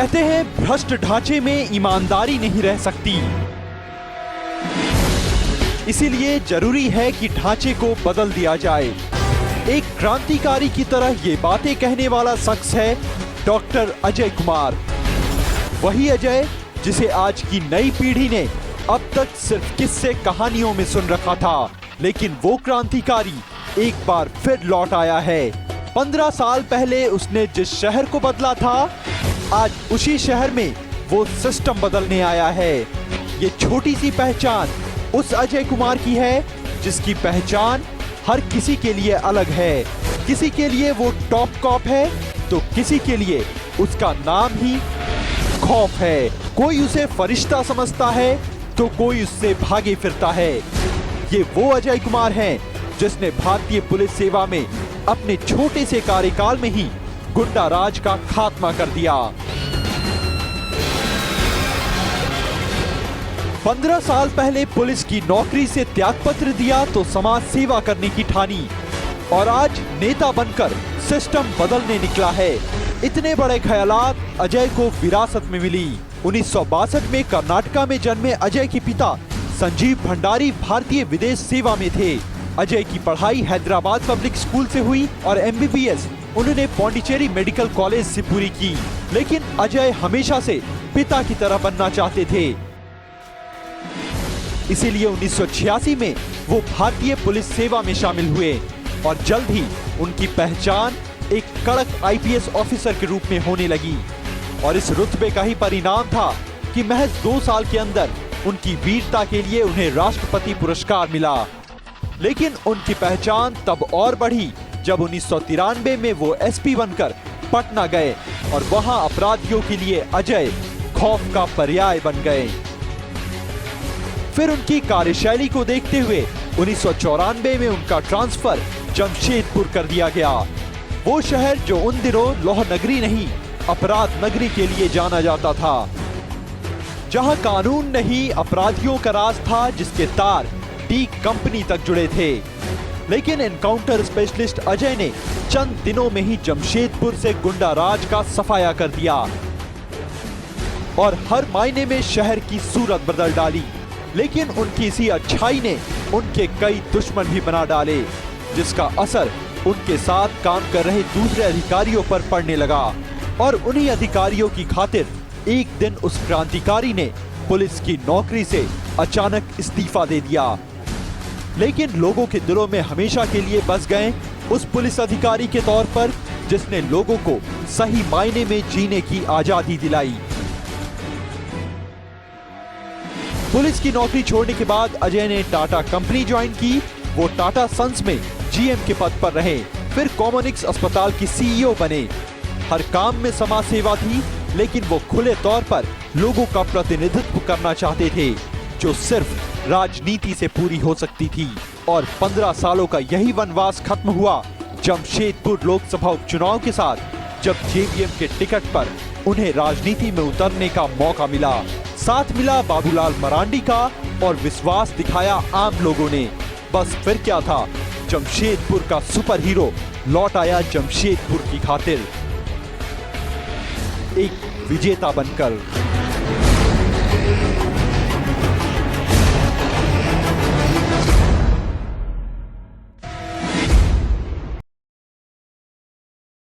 कहते हैं भ्रष्ट ढांचे में ईमानदारी नहीं रह सकती, इसीलिए जरूरी है कि ढांचे को बदल दिया जाए। एक क्रांतिकारी की तरह ये बातें कहने वाला शख्स है डॉक्टर अजय कुमार। वही अजय जिसे आज की नई पीढ़ी ने अब तक सिर्फ किस्से कहानियों में सुन रखा था, लेकिन वो क्रांतिकारी एक बार फिर लौट आया है। 15 साल पहले उसने जिस शहर को बदला था, आज उसी शहर में वो सिस्टम बदलने आया है। ये छोटी सी पहचान उस अजय कुमार की है जिसकी पहचान हर किसी के लिए अलग है। किसी के लिए वो टॉप कॉप है तो किसी के लिए उसका नाम ही खौफ है। कोई उसे फरिश्ता समझता है तो कोई उससे भागे फिरता है। ये वो अजय कुमार हैं जिसने भारतीय पुलिस सेवा में अपने छोटे से कार्यकाल में ही गुंडा राज का खात्मा कर दिया। 15 साल पहले पुलिस की नौकरी से त्यागपत्र दिया तो समाज सेवा करने की ठानी और आज नेता बनकर सिस्टम बदलने निकला है। इतने बड़े ख्यालात अजय को विरासत में मिली। 1962 में कर्नाटका में जन्मे अजय के पिता संजीव भंडारी भारतीय विदेश सेवा में थे। अजय की पढ़ाई हैदराबाद पब्लिक स्कूल से हुई और MBBS उन्होंने पौंडीचेरी मेडिकल कॉलेज से पूरी की। लेकिन अजय हमेशा से पिता की तरह बनना चाहते थे, इसीलिए 1986 में वो भारतीय पुलिस सेवा में शामिल हुए और जल्द ही उनकी पहचान एक कड़क IPS ऑफिसर के रूप में होने लगी। और इस रुतबे का ही परिणाम था कि महज 2 साल के अंदर उनकी वीरता के लिए उन्हें राष्ट्रपति पुरस्कार मिला। लेकिन उनकी पहचान तब और बढ़ी जब 1993 में वो SP बनकर पटना गए और वहां अपराधियों के लिए अजय खौफ का पर्याय बन गए। फिर उनकी कार्यशैली को देखते हुए 1994 में उनका ट्रांसफर जमशेदपुर कर दिया गया। वो शहर जो उन दिनों लौह नगरी नहीं अपराध नगरी के लिए जाना जाता था, जहां कानून नहीं अपराधियों का राज था, जिसके तार डी कंपनी तक जुड़े थे। लेकिन एनकाउंटर स्पेशलिस्ट अजय ने चंद दिनों में ही जमशेदपुर से गुंडा राज का सफाया कर दिया और हर मायने में शहर की सूरत बदल डाली। लेकिन उनकी इसी अच्छाई ने उनके कई दुश्मन भी बना डाले, जिसका असर उनके साथ काम कर रहे दूसरे अधिकारियों पर पड़ने लगा। और उन्हीं अधिकारियों की खातिर एक दिन उस क्रांतिकारी ने पुलिस की नौकरी से अचानक इस्तीफा दे दिया। लेकिन लोगों के दिलों में हमेशा के लिए बस गए उस पुलिस अधिकारी के तौर पर जिसने लोगों को सही मायने में जीने की आजादी दिलाई। पुलिस की नौकरी छोड़ने के बाद अजय ने टाटा कंपनी ज्वाइन की। वो टाटा सन्स में GM के पद पर रहे, फिर कॉमनिक्स अस्पताल की CEO बने। हर काम में समाज सेवा थी, लेकिन वो खुले तौर पर लोगों का प्रतिनिधित्व करना चाहते थे, जो सिर्फ राजनीति से पूरी हो सकती थी। और 15 सालों का यही वनवास खत्म हुआ जमशेदपुर लोकसभा उपचुनाव के साथ, जब JVM के टिकट पर उन्हें राजनीति में उतरने का मौका मिला। साथ मिला बाबूलाल मरांडी का और विश्वास दिखाया आम लोगों ने। बस फिर क्या था, जमशेदपुर का सुपर हीरो लौट आया जमशेदपुर की खातिर, एक विजेता बनकर।